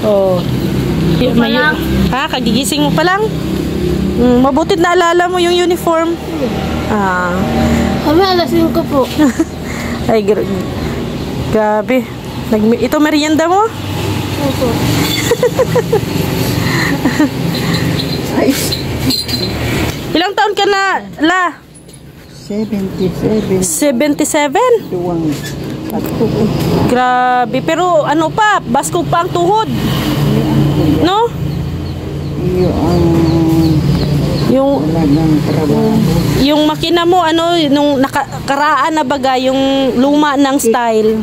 Oh. Ha? Kagigising mo pa lang? Mabutit na alala mo yung uniform. Kami alas 5 po. Ay, grabe. Ito merienda mo? Opo. Ilang taon ka na, La? 77. 77? Duwang ako. Grabe. Pero ano pa, basko pa ang tuhod. No? Yung yung makina mo, ano, nung nakakaraan na baga, yung luma ng style.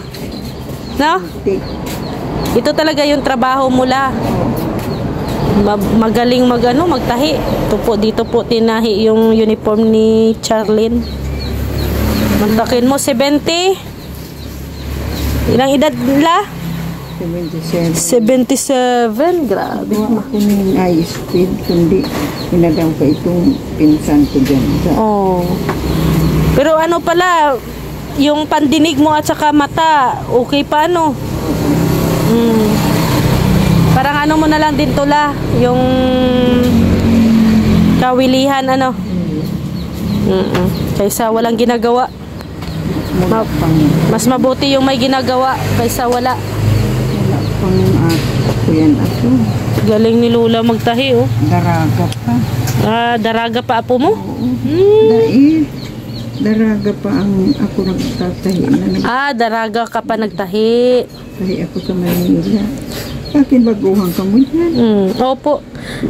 No? Ito talaga yung trabaho mula. Magaling magtahi. Ito po, dito po tinahi yung uniform ni Charlene. Mantakin mo, 70. Ilang edad nila? 77. 77. Grabe. Ako ng high speed, kundi pinadang pa itong pinsan ko dyan. Oh. Pero ano pala, yung pandinig mo at saka mata, okay pa ano? Parang ano mo na lang din tula, yung kawilihan ano. Kaysa walang ginagawa. Mas mabuti yung may ginagawa kaysa wala. Wala pang ako yan ako. Galing ni Lola magtahi oh. Daraga pa. Daraga pa apo mo? Dahil daraga pa ang ako nagtatahi na. Daraga ka pa nagtahi. Tahi ako sa Manila. Akin baguhan ka mo yan. Opo.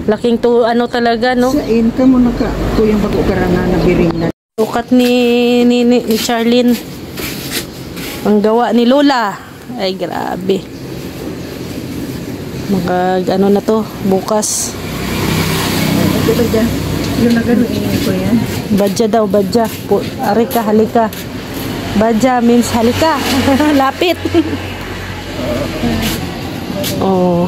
Laking to ano talaga no. Sain ka mo naka kuyang bago karana na biring na. Sukat ni Charlene. Ang gawa ni Lola. Ay grabe. Ano na to bukas. Ito ba dyan? Yung naganuin ko yan. Badya daw, badya. Arika, halika. Badya means halika. Lapit. Oh.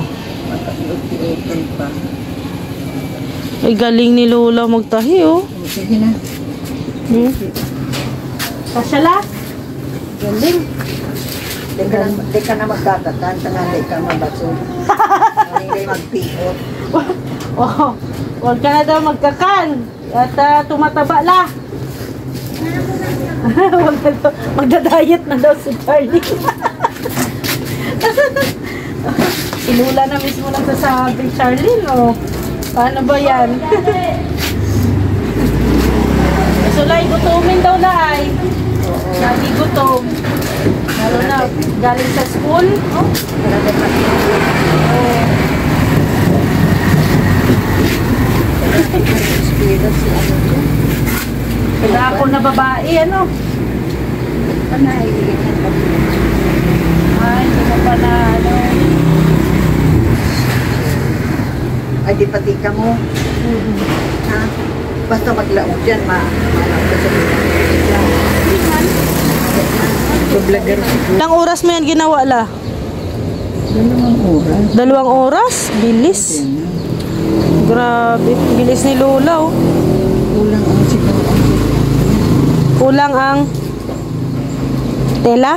Ay galing ni Lola magtahi oh. Sige na. Kasyala? Galing. Di ka na magkatatan, tangan di ka mabaso. Hindi magpiot. Oh, huwag ka na daw magkakan. At tumataba la. Huwag ka daw, magda-diet na daw si Charlie. Si Lola na mismo nagsasabi, Charlie, no? Paano ba yan? Sulay, gutumin daw na ay. Lagi gutom. Lalo na, galing sa school. Kaya ako na babae, ano? Ay, hindi mo pa na, ano? Ay, di pati ka mo. Ha? Basta maglaog dyan, ma-alam ka sa vlogger. Ilang oras mo yan ginawa, la? 2 oras. 2 oras? Bilis. Grabe. Bilis ni Lola, oh. Kulang ang siguro. Kulang ang tela?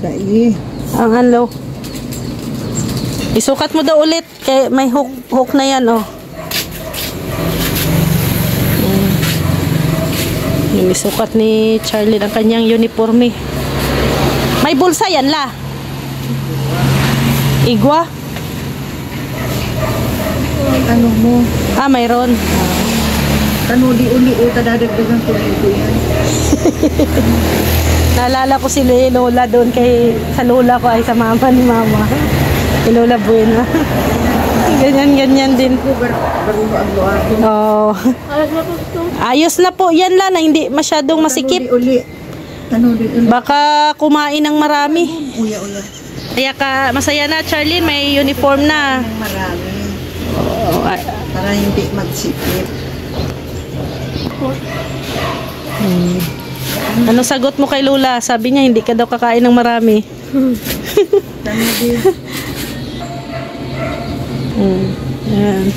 Dai. Ang ano? Isukat mo daw ulit. Kaya may hook na yan, oh. Yung isukat ni Charlie ang kanyang uniforme. May bulsa yan, la? Igwa? Ano mo? Mayroon. Uli tadadagdagan ko yan. Naalala ko si Lola doon sa Lola ko ay sa mama ni mama. Si Lola Buena. Ganyan din. Oh. Ayos na po yan la na hindi masyadong masikip. Uli. Baka kumain ng marami. Uya. Kaya masaya na Charlene, may uniform na. Marami. Para hindi magsikip. Ano sagot mo kay Lola? Sabi niya hindi ka daw kakain ng marami. Yan.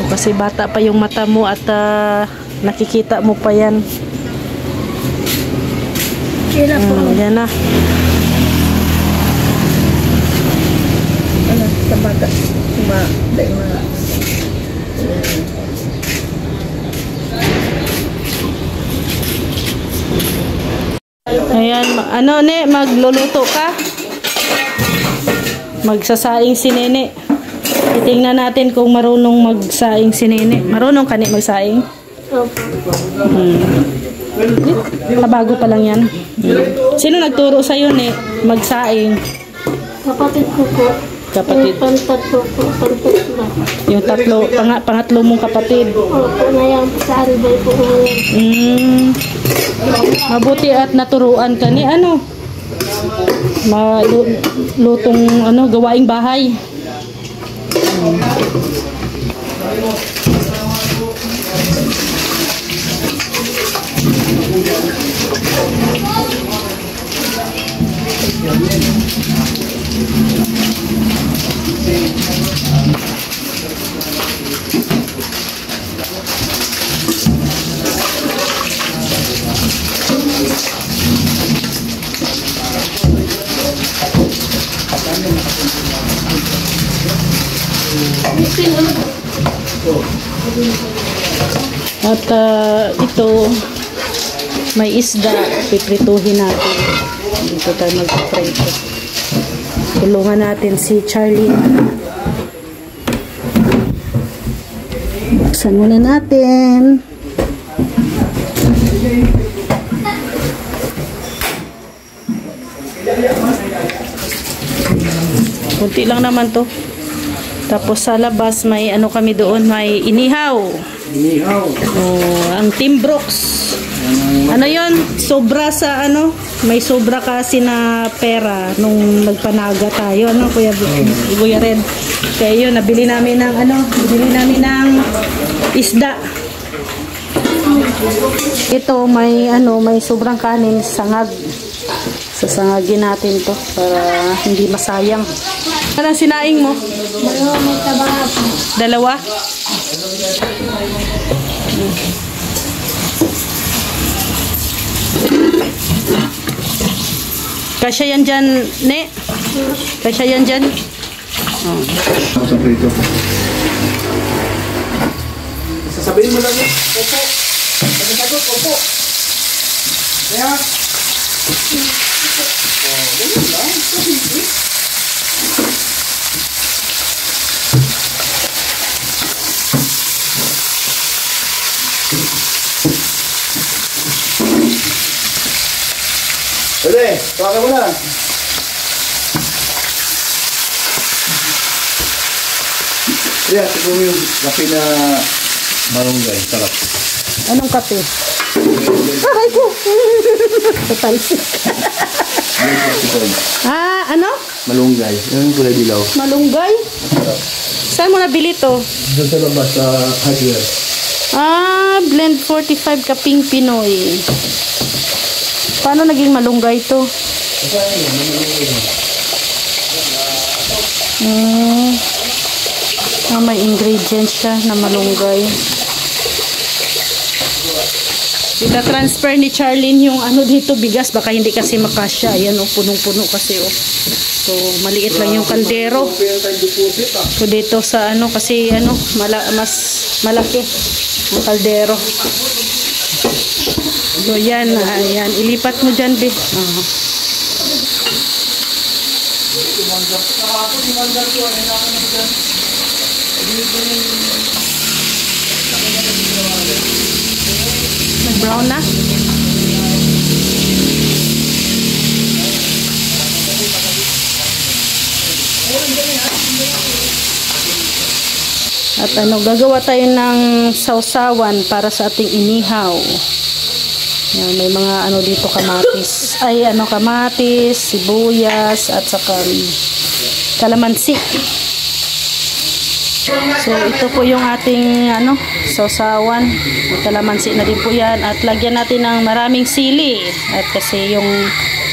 Kasi bata pa yung mata mo at nakikita mo pa yan. Yan na. Dahil mga Ayan, ano ne, magluluto ka? Magsasaing si Nene. Titingnan natin kung marunong magsaing si Nene. Marunong ka ne magsaing? Opo. Bago pa lang yan. Sino nagturo sa'yo ne magsaing? Kapatid ko po. Kapatid. Yung pantatlo po. Pantatlo. Yung pangatlo mong kapatid. Opo, nayang sa Albay po ngayon. Mabuti at naturuan ka ni ano? Lutong ano, gawaing bahay. At ito, may isda, piprituhin natin. Dito tayo magprito. Tulungan natin si Charlie. Buksan muna natin. Kunti lang naman to. Tapos sa labas may ano kami doon, may inihaw. Oh, ang Team Brooks. Ano 'yon? Sobra sa ano? May sobra kasi na pera nung nagpanaga tayo, ano Kuya Red. Kaya 'yun, nabili namin ng isda. Ito may may sobrang kanin, sangag. Sasangagin natin 'to para hindi masayang. Anong sinaing mo? Dalawa may tabaha po. Dalawa? Kasya yan dyan, ne? Kasya yan dyan? Oh. Sasabihin mo lang yun. Opo. Pagkasagot, opo. Kaya? Ganun lang. Sabihin. Pwede, tawagan mo na. Kaya, tignan mo yung kape na malunggay. Sarap. Anong kape? Aray ko! Tatalsik. Ano? Malunggay. Yung kulay dilaw. Malunggay? Sarap. Saan mo nabili to? Doon sa labas sa hardware. Blend 45 kaping Pinoy. Paano naging malunggay to? May ingredients siya na malunggay. Ita-transfer ni Charlene yung ano dito, bigas. Baka hindi kasi makasya. Ayan o, punong-puno kasi o. So, maliit lang yung kaldero. So, dito sa ano, kasi ano, mas malaki ang kaldero. So, yan. Ayan. Ilipat mo dyan, be. Nag-brown na? At ano, gagawa tayo ng sausawan para sa ating inihaw. Yan, may mga ano dito, kamatis. Kamatis, sibuyas, at saka kalamansi. So, ito po yung ating sausawan. May kalamansi na din po yan. At lagyan natin ng maraming sili. At kasi yung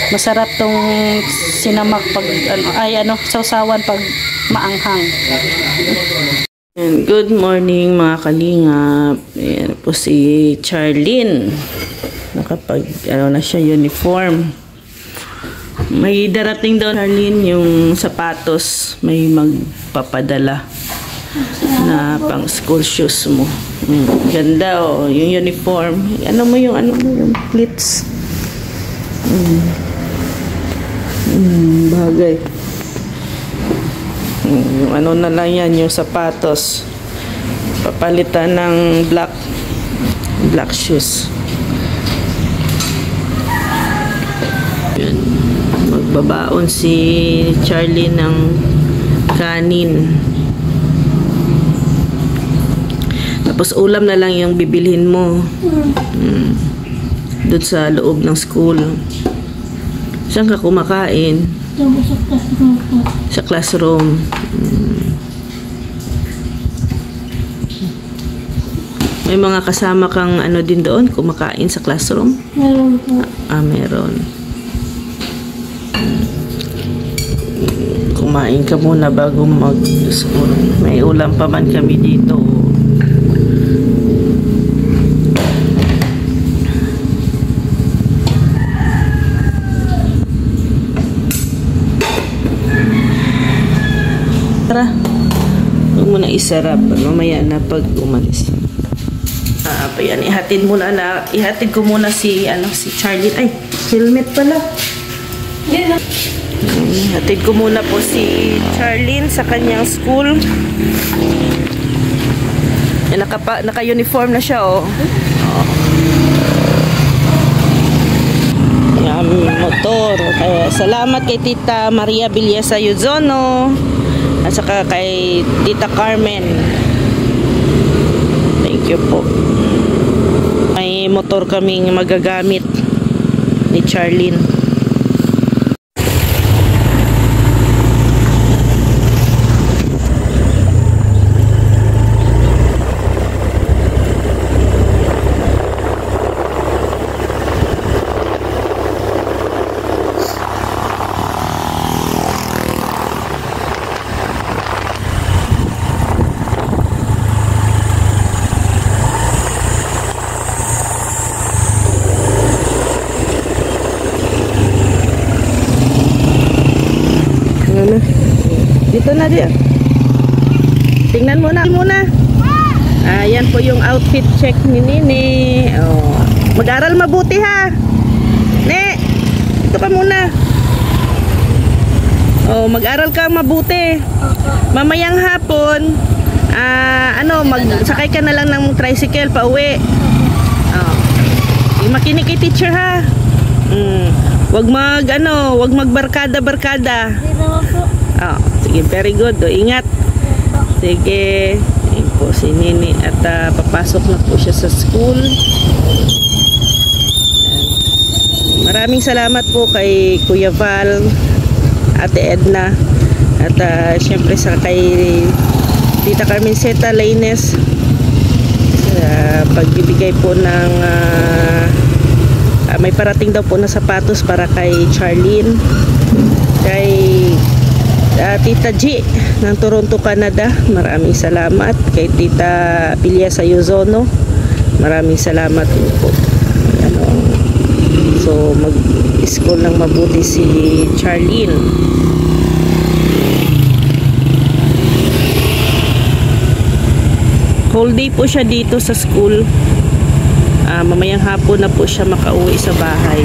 masarap tong sinamak pag sausawan pag maanghang. And good morning mga kalingap. Ayan po si Charlene. Nakapag na siya uniform. May darating daw, Charlene, yung sapatos. May magpapadala na pang school shoes mo. Ganda, oh. Yung uniform. Ano mo yung pleats. Bagay. Yung ano na lang yan, yung sapatos. Papalitan ng black shoes. Yan. Magbabaon si Charlie ng kanin. Tapos ulam na lang yung bibilhin mo. Doon sa loob ng school. Saan ka kumakain? Sa classroom. May mga kasama kang ano din doon, kumakain sa classroom? Meron po. Meron. Kumain ka muna bago mag-school. May ulam pa man kami dito. Tara. Huwag mo na isarap. Mamaya na pag umalis. Ayan, ihatid ko muna si Charlie. Ay, helmet pala. Ihatid ko muna po si Charlene sa kanyang school. Naka-uniform na siya, oh. Yan, motor. Salamat kay Tita Maria Villesa Yuzono at saka kay Tita Carmen. Thank you po. May motor kaming magagamit ni Charlene. Dito na dia. Tingnan muna. Yan po yung outfit check ni Nini. Oh. Mag-aral mabuti ha. Ne, dito ka muna. Oh, mag-aral ka mabuti. Mamayang hapon, magsakay ka na lang ng tricycle pa uwi. Oh. Makinig kay teacher ha. Wag magbarkada-barkada. Oh, sige, very good. Ingat. Sige. Ayun po si Nini at papasok na po siya sa school. Maraming salamat po kay Kuya Val, Ate Edna at syempre sa kay Tita Carmencita Laines sa pagbibigay po ng may parating daw po na sapatos para kay Charlene, kay Tita G ng Toronto, Canada. Maraming salamat. Kay Tita Villesa Yuzono. Maraming salamat po. So mag-school ng mabuti si Charlene. Whole day po siya dito sa school. Mamayang hapon na po siya makauwi sa bahay.